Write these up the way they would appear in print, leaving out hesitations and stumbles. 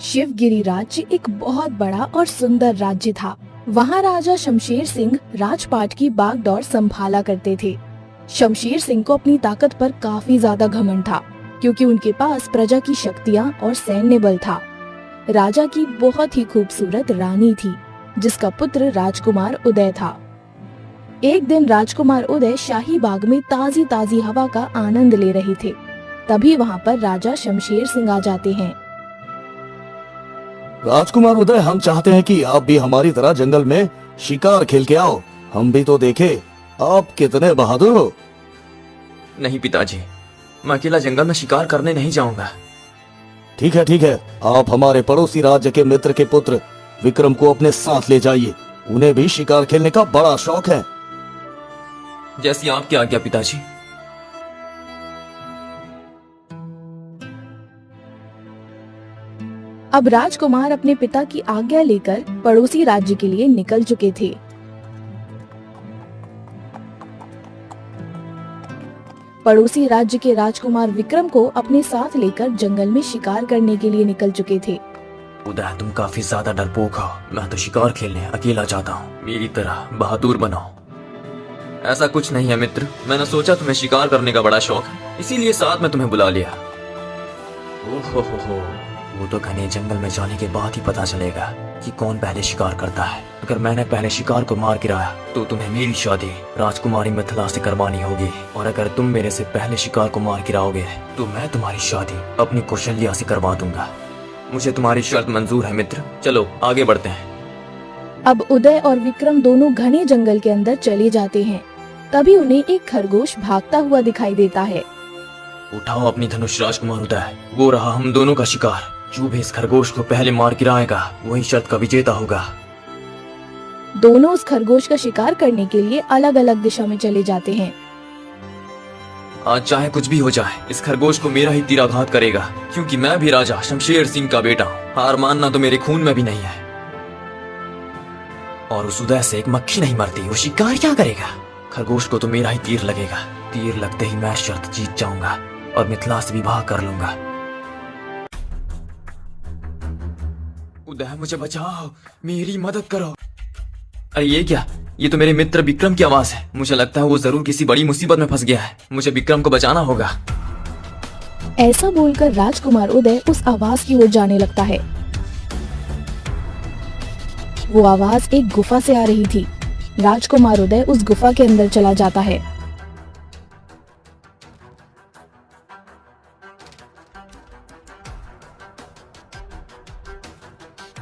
शिवगिरी राज्य एक बहुत बड़ा और सुंदर राज्य था। वहाँ राजा शमशेर सिंह राजपाट की बागडोर संभाला करते थे। शमशेर सिंह को अपनी ताकत पर काफी ज्यादा घमंड था, क्योंकि उनके पास प्रजा की शक्तियाँ और सैन्य बल था। राजा की बहुत ही खूबसूरत रानी थी, जिसका पुत्र राजकुमार उदय था। एक दिन राजकुमार उदय शाही बाग में ताजी ताजी हवा का आनंद ले रहे थे। तभी वहाँ पर राजा शमशेर सिंह आ जाते हैं। राजकुमार उदय, हम चाहते हैं कि आप भी हमारी तरह जंगल में शिकार खेल के आओ। हम भी तो देखे आप कितने बहादुर हो। नहीं पिताजी, मैं अकेला जंगल में शिकार करने नहीं जाऊंगा। ठीक है, आप हमारे पड़ोसी राज्य के मित्र के पुत्र विक्रम को अपने साथ ले जाइए। उन्हें भी शिकार खेलने का बड़ा शौक है। जैसी आपकी आज्ञा पिताजी। अब राजकुमार अपने पिता की आज्ञा लेकर पड़ोसी राज्य के लिए निकल चुके थे। पड़ोसी राज्य के राजकुमार विक्रम को अपने साथ लेकर जंगल में शिकार करने के लिए निकल चुके थे। उदय, तुम काफी ज्यादा डरपोक हो। मैं तो शिकार खेलने अकेला जाता हूँ। मेरी तरह बहादुर बनो। ऐसा कुछ नहीं है मित्र, मैंने सोचा तुम्हें शिकार करने का बड़ा शौक है, इसीलिए साथ में तुम्हें बुला लिया। ओहो, वो तो घने जंगल में जाने के बाद ही पता चलेगा कि कौन पहले शिकार करता है। अगर मैंने पहले शिकार को मार गिराया तो तुम्हें मेरी शादी राजकुमारी मिथिला से करवानी होगी, और अगर तुम मेरे से पहले शिकार को मार गिराओगे तो मैं तुम्हारी शादी अपनी कौशल्या से करवा दूंगा। मुझे तुम्हारी शर्त मंजूर है मित्र, चलो आगे बढ़ते हैं। अब उदय और विक्रम दोनों घने जंगल के अंदर चले जाते हैं। तभी उन्हें एक खरगोश भागता हुआ दिखाई देता है। उठाओ अपनी धनुष राजकुमार उदय, वो रहा हम दोनों का शिकार। जो भी इस खरगोश को पहले मार गिराएगा वही शर्त का विजेता होगा। दोनों उस खरगोश का शिकार करने के लिए अलग अलग दिशा में चले जाते हैं। आज चाहे कुछ भी हो जाए, इस खरगोश को मेरा ही तीराघात करेगा, क्योंकि मैं भी राजा शमशेर सिंह का बेटा हूँ। हार मानना तो मेरे खून में भी नहीं है। और उस उदय से एक मक्खी नहीं मरती, वो शिकार क्या करेगा? खरगोश को तो मेरा ही तीर लगेगा। तीर लगते ही मैं शर्त जीत जाऊंगा और मिथिला से विवाह कर लूंगा। उदय, मुझे बचाओ, मेरी मदद करो। अरे ये क्या? ये तो मेरे मित्र विक्रम की आवाज है। मुझे लगता है वो जरूर किसी बड़ी मुसीबत में फंस गया है। मुझे विक्रम को बचाना होगा। ऐसा बोलकर राजकुमार उदय उस आवाज की ओर जाने लगता है। वो आवाज एक गुफा से आ रही थी। राजकुमार उदय उस गुफा के अंदर चला जाता है।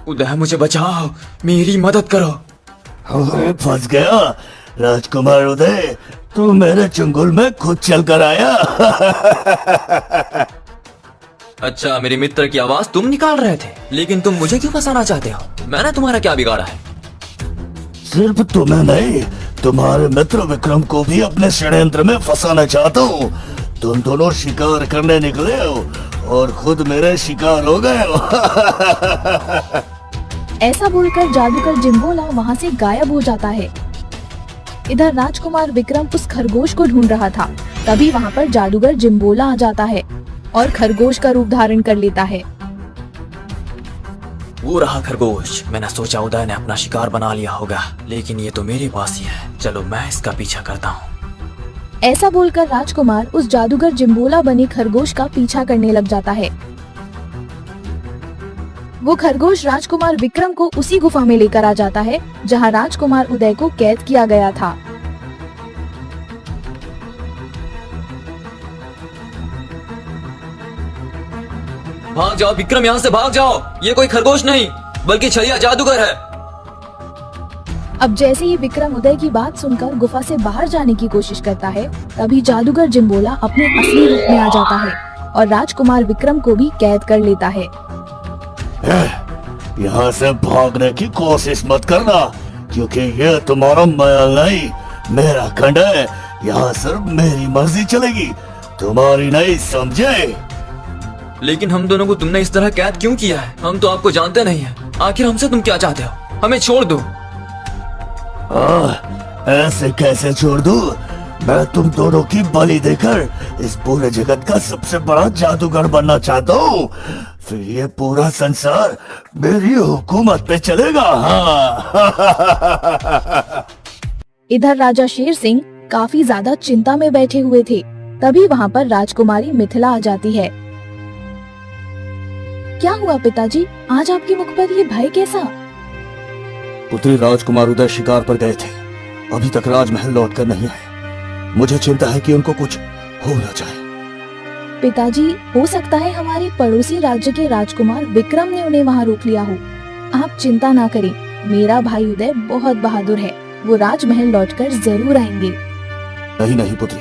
उदय, मुझे बचाओ, मेरी मदद करो। अरे फंस गया राजकुमार उदय, तू मेरे चंगुल में खुद चल कर आया। अच्छा, मेरे मित्र की आवाज तुम निकाल रहे थे, लेकिन तुम मुझे क्यों फंसाना चाहते हो? मैंने तुम्हारा क्या बिगाड़ा है? सिर्फ तुम्हें नहीं, तुम्हारे मित्र विक्रम को भी अपने षड्यंत्र में फंसाना चाहता हूँ। तुम दोनों शिकार करने निकले हो और खुद मेरे शिकार हो गए हो। ऐसा बोलकर जादूगर जिम्बोला वहाँ से गायब हो जाता है। इधर राजकुमार विक्रम उस खरगोश को ढूंढ रहा था। तभी वहाँ पर जादूगर जिम्बोला आ जाता है और खरगोश का रूप धारण कर लेता है। वो रहा खरगोश। मैंने सोचा उदय ने अपना शिकार बना लिया होगा, लेकिन ये तो मेरे पास ही है। चलो मैं इसका पीछा करता हूँ। ऐसा बोलकर राजकुमार उस जादूगर जिम्बोला बने खरगोश का पीछा करने लग जाता है। वो खरगोश राजकुमार विक्रम को उसी गुफा में लेकर आ जाता है, जहाँ राजकुमार उदय को कैद किया गया था। भाग जाओ विक्रम, यहाँ से भाग जाओ। ये कोई खरगोश नहीं बल्कि छलिया जादूगर है। अब जैसे ही विक्रम उदय की बात सुनकर गुफा से बाहर जाने की कोशिश करता है, तभी जादूगर जिम्बोला अपने असली रूप में आ जाता है और राजकुमार विक्रम को भी कैद कर लेता है। यहाँ से भागने की कोशिश मत करना, क्योंकि ये तुम्हारा महल नहीं, मेरा खंड है। यहाँ सिर्फ मेरी मर्जी चलेगी, तुम्हारी नहीं, समझे? लेकिन हम दोनों को तुमने इस तरह कैद क्यों किया है? हम तो आपको जानते नहीं है। आखिर हमसे तुम क्या चाहते हो? हमें छोड़ दो। ऐसे कैसे छोड़ दूं? मैं तुम दोनों की बलि देकर इस पूरे जगत का सबसे बड़ा जादूगर बनना चाहता हूँ। फिर ये पूरा संसार मेरी हुकूमत पे चलेगा। हाँ। इधर राजा शेर सिंह काफी ज्यादा चिंता में बैठे हुए थे। तभी वहाँ पर राजकुमारी मिथिला आ जाती है। क्या हुआ पिताजी, आज आपके मुख पर ये भय कैसा? पुत्री राजकुमार उदय शिकार पर गए थे, अभी तक राजमहल लौट कर नहीं आए। मुझे चिंता है कि उनको कुछ हो न जाए। पिताजी, हो सकता है हमारे पड़ोसी राज्य के राजकुमार विक्रम ने उन्हें वहाँ रोक लिया हो। आप चिंता ना करें, मेरा भाई उदय बहुत बहादुर है, वो राजमहल लौटकर जरूर आएंगे। नहीं नहीं पुत्री,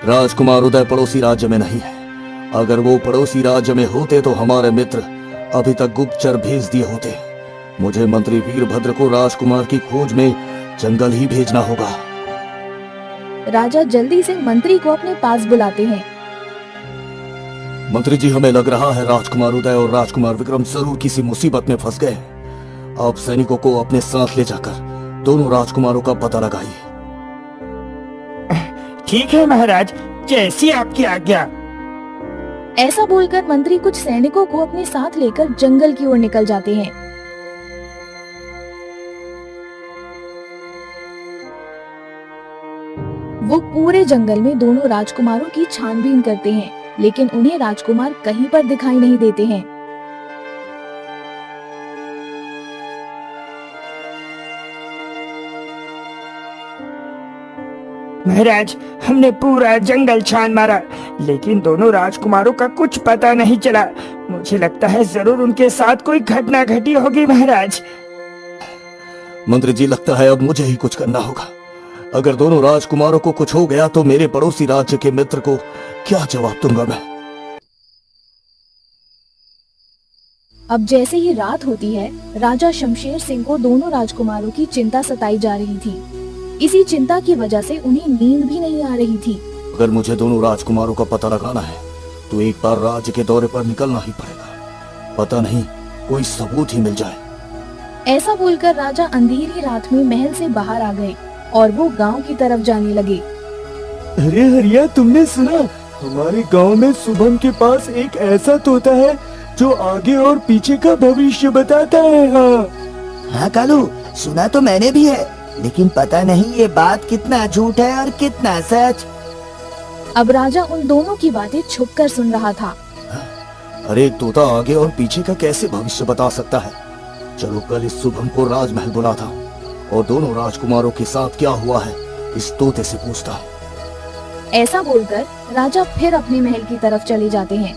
राजकुमार उदय पड़ोसी राज्य में नहीं है। अगर वो पड़ोसी राज्य में होते तो हमारे मित्र अभी तक गुप्तचर भेज दिए होते। मुझे मंत्री वीरभद्र को राजकुमार की खोज में जंगल ही भेजना होगा। राजा जल्दी से मंत्री को अपने पास बुलाते हैं। मंत्री जी, हमें लग रहा है राजकुमार उदय और राजकुमार विक्रम जरूर किसी मुसीबत में फंस गए। आप सैनिकों को अपने साथ ले जाकर दोनों राजकुमारों का पता लगाइए। ठीक है महाराज, जैसी आपकी आज्ञा। ऐसा बोलकर मंत्री कुछ सैनिकों को अपने साथ लेकर जंगल की ओर निकल जाते हैं। वो पूरे जंगल में दोनों राजकुमारों की छानबीन करते हैं, लेकिन उन्हें राजकुमार कहीं पर दिखाई नहीं देते हैं। महाराज, हमने पूरा जंगल छान मारा, लेकिन दोनों राजकुमारों का कुछ पता नहीं चला। मुझे लगता है जरूर उनके साथ कोई घटना घटी होगी महाराज। मंत्री जी, लगता है अब मुझे ही कुछ करना होगा। अगर दोनों राजकुमारों को कुछ हो गया तो मेरे पड़ोसी राज्य के मित्र को क्या जवाब दूंगा मैं। अब जैसे ही रात होती है, राजा शमशेर सिंह को दोनों राजकुमारों की चिंता सताई जा रही थी। इसी चिंता की वजह से उन्हें नींद भी नहीं आ रही थी। अगर मुझे दोनों राजकुमारों का पता लगाना है तो एक बार राज्य के दौरे पर निकलना ही पड़ेगा। पता नहीं कोई सबूत ही मिल जाए। ऐसा बोलकर राजा अंधेरी रात में महल से बाहर आ गए और वो गांव की तरफ जाने लगे। अरे हरिया, तुमने सुना? हमारे गांव में शुभम के पास एक ऐसा तोता है जो आगे और पीछे का भविष्य बताता है। हाँ कालू, सुना तो मैंने भी है, लेकिन पता नहीं ये बात कितना झूठ है और कितना सच। अब राजा उन दोनों की बातें छुपकर सुन रहा था। अरे एक तोता आगे और पीछे का कैसे भविष्य बता सकता है? चलो कल इस शुभम को राजमहल बुलाता हूँ और दोनों राजकुमारों के साथ क्या हुआ है इस तोते से पूछता हूँ। ऐसा बोलकर राजा फिर अपने महल की तरफ चले जाते हैं।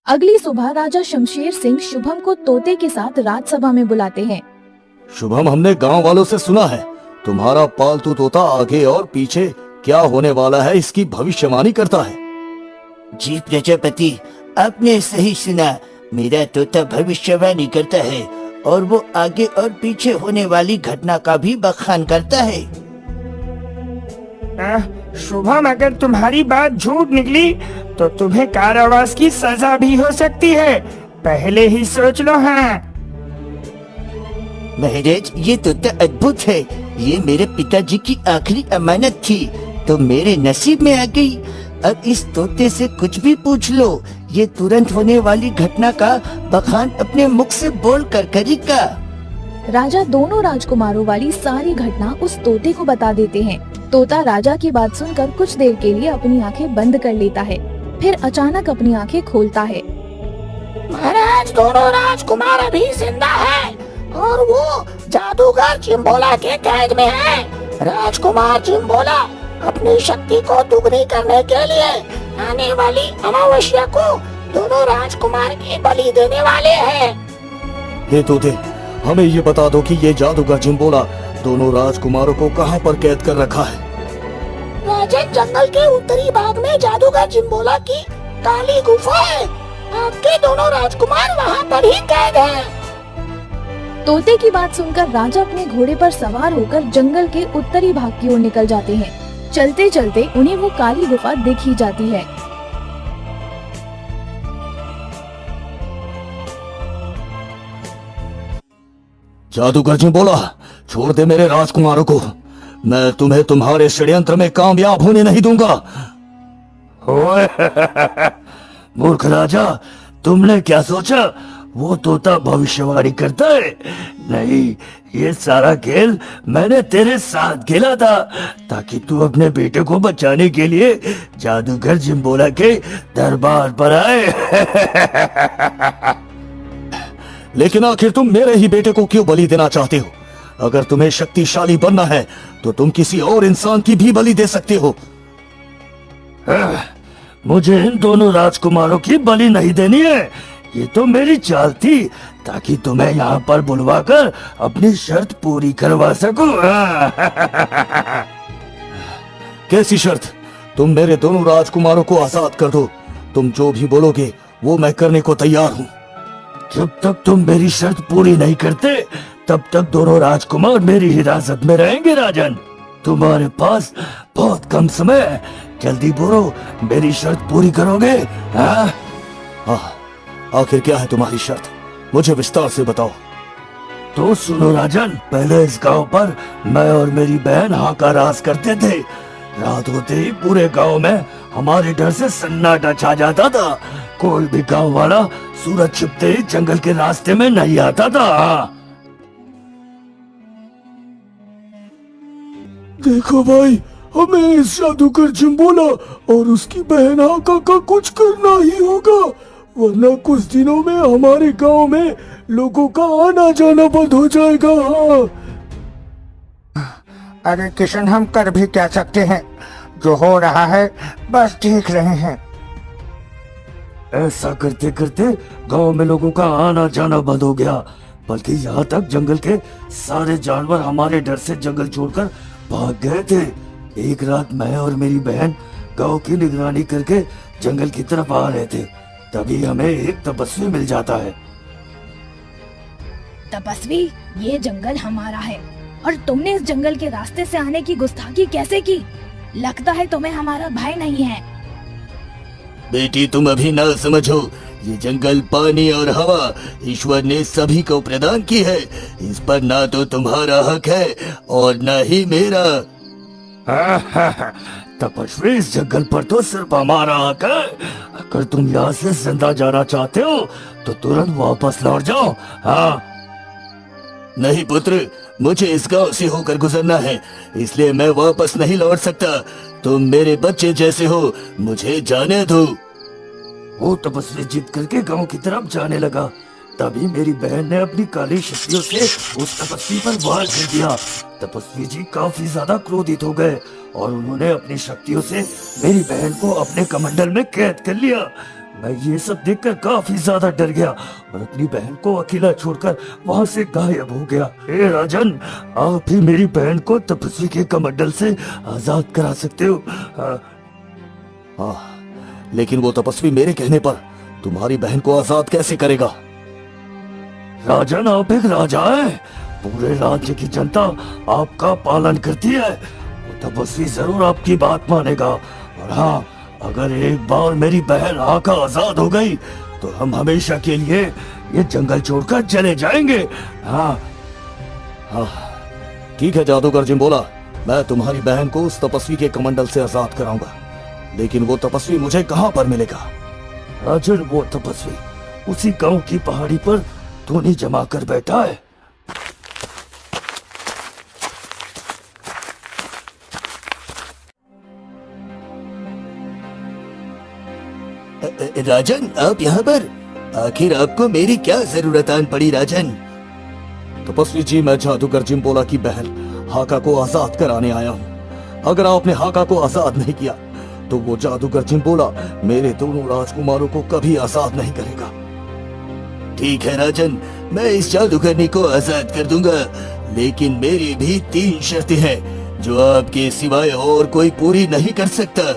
अगली सुबह राजा शमशेर सिंह शुभम को तोते के साथ राजसभा में बुलाते हैं। शुभम, हमने गांव वालों से सुना है तुम्हारा पालतू तोता आगे और पीछे क्या होने वाला है इसकी भविष्यवाणी करता है। जी प्रजापति, आपने सही सुना। मेरा तोता भविष्यवाणी करता है और वो आगे और पीछे होने वाली घटना का भी बखान करता है। शुभम, अगर तुम्हारी बात झूठ निकली तो तुम्हें कारावास की सजा भी हो सकती है। पहले ही सोच लो। हाँ महाराज, ये तोता अद्भुत है। ये मेरे पिताजी की आखिरी अमानत थी, तो मेरे नसीब में आ गई। अब इस तोते से कुछ भी पूछ लो, ये तुरंत होने वाली घटना का बखान अपने मुख से बोल कर करेगा। राजा दोनों राजकुमारों वाली सारी घटना उस तोते को बता देते हैं। तोता राजा की बात सुनकर कुछ देर के लिए अपनी आंखें बंद कर लेता है, फिर अचानक अपनी आंखें खोलता है। महाराज, दोनों राजकुमार अभी जिंदा हैं और वो जादूगर चिम्बोला के कैद में है। राजकुमार चिम्बोला अपनी शक्ति को दुगनी करने के लिए आने वाली अमावस्या को दोनों राजकुमार की बलि देने वाले हैं। हे तोते, हमें ये बता दो कि ये जादूगर चिम्बोला दोनों राजकुमारों को कहाँ पर कैद कर रखा है? राजन, जंगल के उत्तरी भाग में जादूगर चिम्बोला की काली गुफा है। आपके दोनों राजकुमार वहाँ पर ही कैद हैं। तोते की बात सुनकर राजा अपने घोड़े पर सवार होकर जंगल के उत्तरी भाग की ओर निकल जाते हैं। चलते चलते उन्हें वो काली गुफा दिख ही जाती है। जादूगर चिम्बोला, छोड़ दे मेरे राजकुमारों को। मैं तुम्हें तुम्हारे षड्यंत्र में कामयाब होने नहीं दूंगा। ओए मूर्ख राजा, तुमने क्या सोचा वो तोता भविष्यवाणी करता है? नहीं, ये सारा खेल मैंने तेरे साथ खेला था ताकि तू अपने बेटे को बचाने के लिए जादूगर जिम्बोला के दरबार पर आए। लेकिन आखिर तुम मेरे ही बेटे को क्यों बलि देना चाहते हो? अगर तुम्हें शक्तिशाली बनना है तो तुम किसी और इंसान की भी बलि दे सकते हो। मुझे इन दोनों राजकुमारों की बलि नहीं देनी है। ये तो मेरी चाल थी ताकि तुम्हें यहाँ पर बुलवाकर अपनी शर्त पूरी करवा सकूं। कैसी शर्त? तुम मेरे दोनों राजकुमारों को आजाद कर दो। तुम जो भी बोलोगे वो मैं करने को तैयार हूँ। जब तक तुम मेरी शर्त पूरी नहीं करते तब तक दोनों राजकुमार मेरी हिरासत में रहेंगे राजन। तुम्हारे पास बहुत कम समय है, जल्दी बोलो, मेरी शर्त पूरी करोगे? हाँ? आखिर क्या है तुम्हारी शर्त? मुझे विस्तार से बताओ। तो सुनो राजन, पहले इस गांव पर मैं और मेरी बहन हाका राज करते थे। रात होते ही पूरे गांव में हमारे डर से सन्नाटा छा जाता था। कोई भी गांव वाला सूरज छिपते ही जंगल के रास्ते में नहीं आता था। देखो भाई, हमें इस जादूगर जिम्बोला और उसकी बहन हाका का कुछ करना ही होगा, वरना कुछ दिनों में हमारे गांव में लोगों का आना जाना बंद हो जाएगा। अरे किशन, हम कर भी क्या सकते हैं? जो हो रहा है बस देख रहे हैं। ऐसा करते करते गांव में लोगों का आना जाना बंद हो गया, बल्कि यहाँ तक जंगल के सारे जानवर हमारे डर से जंगल छोड़कर भाग गए थे। एक रात मैं और मेरी बहन गांव की निगरानी करके जंगल की तरफ आ रहे थे, तभी हमें एक तपस्वी मिल जाता है। तपस्वी, ये जंगल हमारा है और तुमने इस जंगल के रास्ते से आने की गुस्ताखी कैसे की? लगता है तुम्हें हमारा भय नहीं है। बेटी, तुम अभी ना समझो, ये जंगल, पानी और हवा ईश्वर ने सभी को प्रदान की है। इस पर ना तो तुम्हारा हक है और न ही मेरा। तपस्वी, इस जंगल पर तो सिर्फ हमारा हक है। अगर तुम यहाँ से जिंदा जाना चाहते हो तो तुरंत वापस लौट जाओ। हाँ? नहीं पुत्र, मुझे इस गांव से होकर गुजरना है, इसलिए मैं वापस नहीं लौट सकता। तुम मेरे बच्चे जैसे हो, मुझे जाने दो। वो तपस्वी जिद करके गांव की तरफ जाने लगा। तभी मेरी बहन ने अपनी काली शक्तियों से उस तपस्वी पर वार कर दिया। तपस्वी जी काफी ज्यादा क्रोधित हो गए और उन्होंने अपनी शक्तियों से मेरी बहन को अपने कमंडल में कैद कर लिया। मैं ये सब देखकर काफी ज्यादा डर गया और अपनी बहन को अकेला छोड़कर वहां से गायब हो गया। हे राजन, आप ही मेरी बहन को तपस्वी के कमंडल से आजाद करा सकते हो। लेकिन वो तपस्वी मेरे कहने पर तुम्हारी बहन को आजाद कैसे करेगा? राजन, आप एक राजा हैं, पूरे राज्य की जनता आपका पालन करती है। वो तपस्वी जरूर आपकी बात मानेगा। और हाँ, अगर एक बार मेरी बहन हाका आजाद हो गई तो हम हमेशा के लिए ये जंगल छोड़कर चले जाएंगे। हाँ हाँ, ठीक है जादूगर जिम्बोला, मैं तुम्हारी बहन को उस तपस्वी के कमंडल से आजाद कराऊंगा। लेकिन वो तपस्वी मुझे कहाँ पर मिलेगा? राजन, वो तपस्वी उसी गांव की पहाड़ी पर धूनी जमा कर बैठा है। राजन, आप यहाँ पर? आखिर आपको मेरी क्या जरूरत आन पड़ी राजन? तपस्वी जी, मैं जादूगर जिम्बोला की बहन हाका को आजाद कराने आया हूँ। अगर आपने हाका को आजाद नहीं किया तो वो जादूगर जिम्बोला मेरे दोनों राजकुमारों को कभी आजाद नहीं करेगा। ठीक है राजन, मैं इस जादूगरनी को आजाद कर दूंगा, लेकिन मेरी भी 3 शर्तें हैं जो आपके सिवाय और कोई पूरी नहीं कर सकता।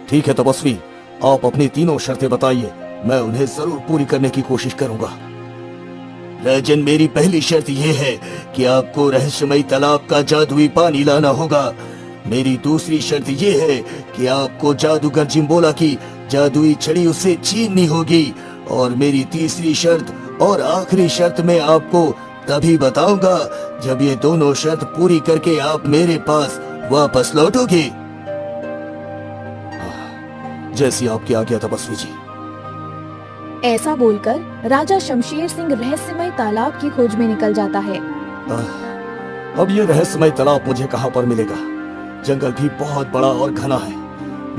ठीक है तपस्वी, आप अपनी तीनों शर्तें बताइए, मैं उन्हें जरूर पूरी करने की कोशिश करूंगा। राजन, मेरी पहली शर्त यह है कि आपको रहस्यमयी तालाब का जादुई पानी लाना होगा। मेरी दूसरी शर्त यह है कि आपको जादूगर जिम्बोला की जादुई छड़ी उससे छीननी होगी। और मेरी तीसरी शर्त और आखिरी शर्त मैं आपको तभी बताऊंगा जब ये दोनों शर्त पूरी करके आप मेरे पास वापस लौटोगे। जैसी आपकी आज्ञा तपस्वी जी। ऐसा बोलकर राजा शमशेर सिंह रहस्यमय तालाब की खोज में निकल जाता है। अब ये रहस्यमय तालाब मुझे कहाँ पर मिलेगा? जंगल भी बहुत बड़ा और घना है।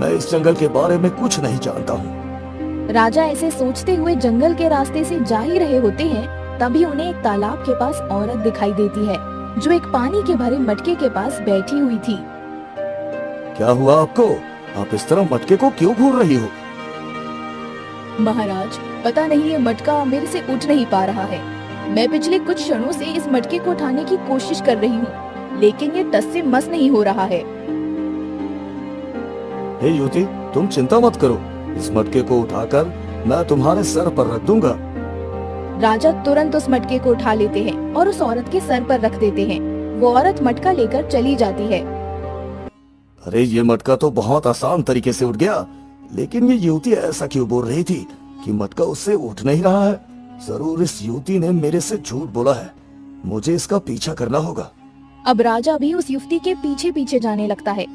मैं इस जंगल के बारे में कुछ नहीं जानता हूँ। राजा ऐसे सोचते हुए जंगल के रास्ते से जा ही रहे होते हैं, तभी उन्हें एक तालाब के पास औरत दिखाई देती है जो एक पानी के भरे मटके के पास बैठी हुई थी। क्या हुआ आपको? आप इस तरह मटके को क्यों घूर रही हो? महाराज, पता नहीं ये मटका मेरे से उठ नहीं पा रहा है। मैं पिछले कुछ क्षणों से इस मटके को उठाने की कोशिश कर रही हूँ, लेकिन ये टस से मस नहीं हो रहा है। हे युवती, तुम चिंता मत करो। इस मटके को उठाकर मैं तुम्हारे सर पर रख दूंगा। राजा तुरंत उस मटके को उठा लेते हैं और उस औरत के सर पर रख देते हैं। वो औरत मटका लेकर चली जाती है। अरे ये मटका तो बहुत आसान तरीके से उठ गया, लेकिन ये युवती ऐसा क्यों बोल रही थी कि मटका उससे उठ नहीं रहा है? जरूर इस युवती ने मेरे से झूठ बोला है। मुझे इसका पीछा करना होगा। अब राजा भी उस युवती के पीछे पीछे जाने लगता है।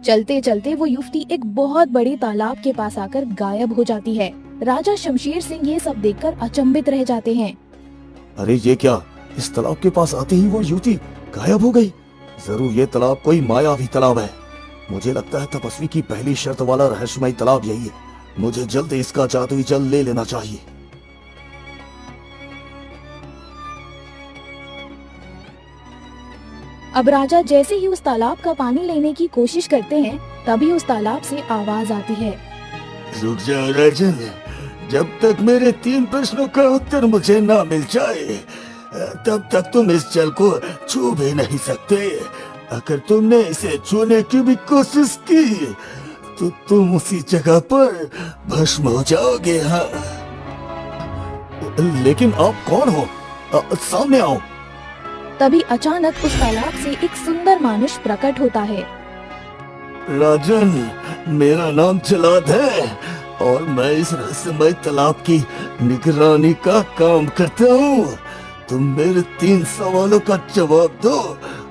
चलते चलते वो युवती एक बहुत बड़े तालाब के पास आकर गायब हो जाती है। राजा शमशेर सिंह ये सब देखकर अचंभित रह जाते हैं। अरे ये क्या? इस तालाब के पास आते ही वो युवती गायब हो गई। जरूर ये तालाब कोई मायावी तालाब है। मुझे लगता है तपस्वी की पहली शर्त वाला रहस्यमय तालाब यही है। मुझे जल्द इसका जादुई जल ले लेना चाहिए। अब राजा जैसे ही उस तालाब का पानी लेने की कोशिश करते हैं, तभी उस तालाब से आवाज आती है। रुक जाओ राजन, जब तक मेरे 3 प्रश्नों का उत्तर मुझे ना मिल जाए तब तक तुम इस जल को छू भी नहीं सकते। अगर तुमने इसे छूने की भी कोशिश की तो तुम उसी जगह पर भस्म हो जाओगे। हाँ, लेकिन आप कौन हो? सामने आओ। तभी अचानक उस तालाब से एक सुंदर मानुष प्रकट होता है। राजन, मेरा नाम जलाद है और मैं इस रहस्यमय तालाब की निगरानी का काम करता हूँ। तुम मेरे 3 सवालों का जवाब दो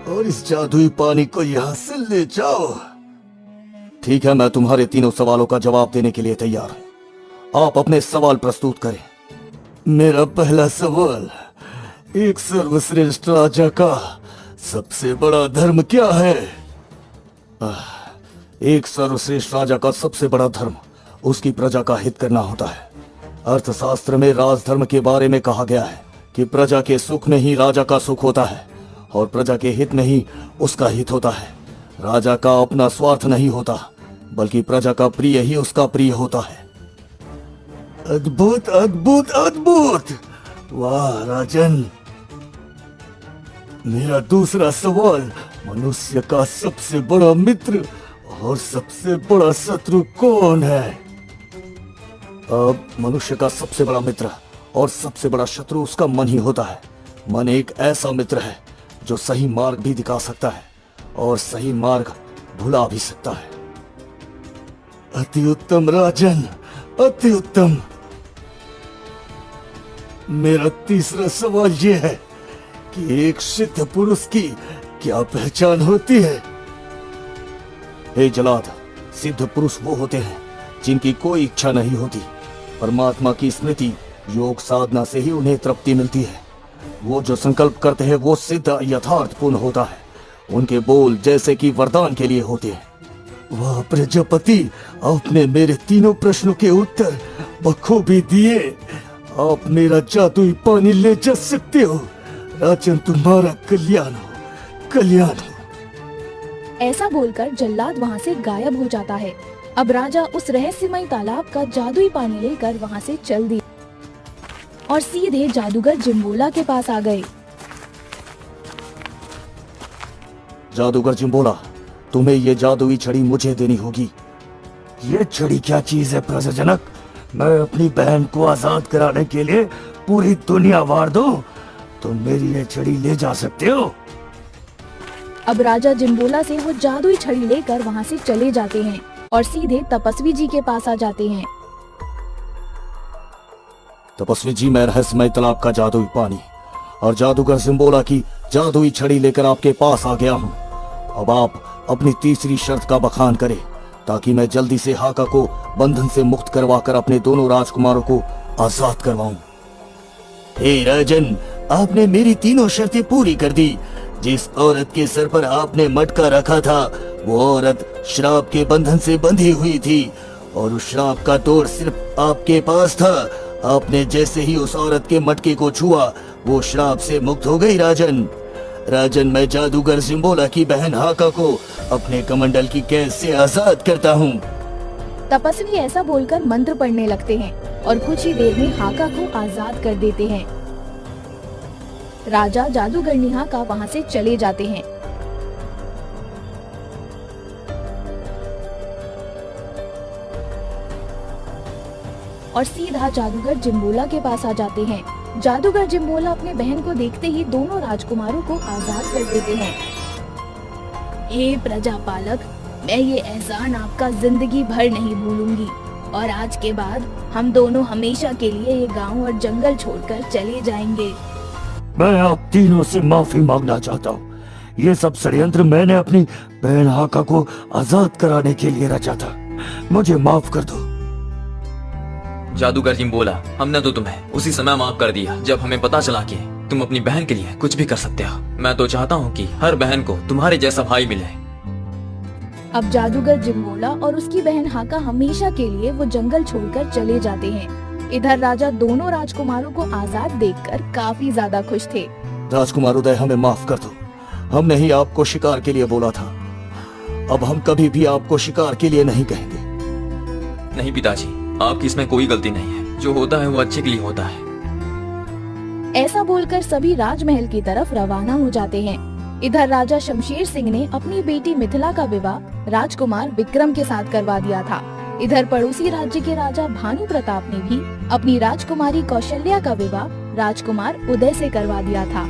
और इस जादुई पानी को यहाँ से ले जाओ। ठीक है, मैं तुम्हारे 3 सवालों का जवाब देने के लिए तैयार हूँ। आप अपने सवाल प्रस्तुत करें। मेरा पहला सवाल, एक सर्वश्रेष्ठ राजा का सबसे बड़ा धर्म क्या है? एक सर्वश्रेष्ठ राजा का सबसे बड़ा धर्म उसकी प्रजा का हित करना होता है। अर्थशास्त्र में राजधर्म के बारे में कहा गया है कि प्रजा के सुख में ही राजा का सुख होता है और प्रजा के हित में ही उसका हित होता है। राजा का अपना स्वार्थ नहीं होता, बल्कि प्रजा का प्रिय ही उसका प्रिय होता है। अद्भुत अद्भुत अद्भुत! वाह राजन। मेरा दूसरा सवाल, मनुष्य का सबसे बड़ा मित्र और सबसे बड़ा शत्रु कौन है? अब मनुष्य का सबसे बड़ा मित्र और सबसे बड़ा शत्रु उसका मन ही होता है। मन एक ऐसा मित्र है जो सही मार्ग भी दिखा सकता है और सही मार्ग भुला भी सकता है। अति उत्तम राजन, अति उत्तम। मेरा तीसरा सवाल यह है कि एक सिद्ध पुरुष की क्या पहचान होती है? हे जलाद, सिद्ध पुरुष वो होते हैं जिनकी कोई इच्छा नहीं होती। परमात्मा की स्मृति, योग साधना से ही उन्हें तृप्ति मिलती है। वो जो संकल्प करते हैं वो सिद्ध यथार्थपूर्ण होता है। उनके बोल जैसे कि वरदान के लिए होते हैं। वह प्रजापति, आपने मेरे 3 प्रश्नों के उत्तर बखूबी दिए। आप मेरा जादुई पानी ले जा सकते हो। राजन, तुम्हारा कल्याण हो, कल्याण हो। ऐसा बोलकर जल्लाद वहाँ से गायब हो जाता है। अब राजा उस रहस्यमय तालाब का जादुई पानी लेकर वहाँ से चल दिए और सीधे जादूगर जिम्बोला के पास आ गए। जादूगर जिम्बोला, तुम्हें ये जादुई छड़ी मुझे देनी होगी। ये छड़ी क्या चीज है प्रजाजनक? मैं अपनी बहन को आजाद कराने के लिए पूरी दुनिया वार दूं? तुम मेरी ये छड़ी ले जा सकते हो। अब राजा जिम्बोला से वो जादुई छड़ी लेकर वहाँ से चले जाते हैं और सीधे तपस्वी जी के पास आ जाते हैं। तपस्वी जी, मैं रहस्यमय तालाब का जादुई पानी और जादूगर जिम्बोला की जादुई छड़ी लेकर आपके पास आ गया हूँ। अब आप अपनी तीसरी शर्त का बखान करें। ताकि मैं जल्दी से हाका को बंधन से मुक्त करवाकर अपने दोनों राजकुमारों को आजाद करवाऊं। हे राजन, आपने मेरी तीनों शर्तें पूरी कर दी। जिस औरत के सर पर आपने मटका रखा था वो औरत श्राप के बंधन से बंधी हुई थी और उस श्राप का तोड़ सिर्फ आपके पास था। आपने जैसे ही उस औरत के मटके को छुआ वो श्राप से मुक्त हो गई। राजन, मैं जादूगर जिम्बोला की बहन हाका को अपने कमंडल की कैद से आजाद करता हूँ। तपस्वी ऐसा बोलकर मंत्र पढ़ने लगते हैं और कुछ ही देर में हाका को आजाद कर देते हैं। राजा जादूगरनी हाका वहाँ से चले जाते हैं। और सीधा जादूगर जिम्बोला के पास आ जाते हैं। जादूगर जिम्बोला अपने बहन को देखते ही दोनों राजकुमारों को आजाद कर देते हैं। हे प्रजापालक, मैं ये एहसान आपका जिंदगी भर नहीं भूलूंगी और आज के बाद हम दोनों हमेशा के लिए ये गांव और जंगल छोड़कर चले जाएंगे। मैं आप तीनों से माफी मांगना चाहता हूँ। ये सब षड्यंत्र मैंने अपनी बहन हाका को आजाद कराने के लिए रचा था। मुझे माफ कर दो। जादूगर जिम्बोला, हमने तो तुम्हें उसी समय माफ कर दिया जब हमें पता चला कि तुम अपनी बहन के लिए कुछ भी कर सकते हो। मैं तो चाहता हूँ कि हर बहन को तुम्हारे जैसा भाई मिले। अब जादूगर जिम्बोला और उसकी बहन हाका हमेशा के लिए वो जंगल छोड़कर चले जाते हैं। इधर राजा दोनों राजकुमारों को आजाद देखकर काफी ज्यादा खुश थे। राजकुमार उदय, हमें माफ कर दो। हमने ही आपको शिकार के लिए बोला था। अब हम कभी भी आपको शिकार के लिए नहीं कहेंगे। नहीं पिताजी, आपकी इसमें कोई गलती नहीं है। जो होता है वो अच्छे के लिए होता है। ऐसा बोलकर सभी राजमहल की तरफ रवाना हो जाते हैं। इधर राजा शमशेर सिंह ने अपनी बेटी मिथिला का विवाह राजकुमार विक्रम के साथ करवा दिया था। इधर पड़ोसी राज्य के राजा भानु प्रताप ने भी अपनी राजकुमारी कौशल्या का विवाह राजकुमार उदय से करवा दिया था।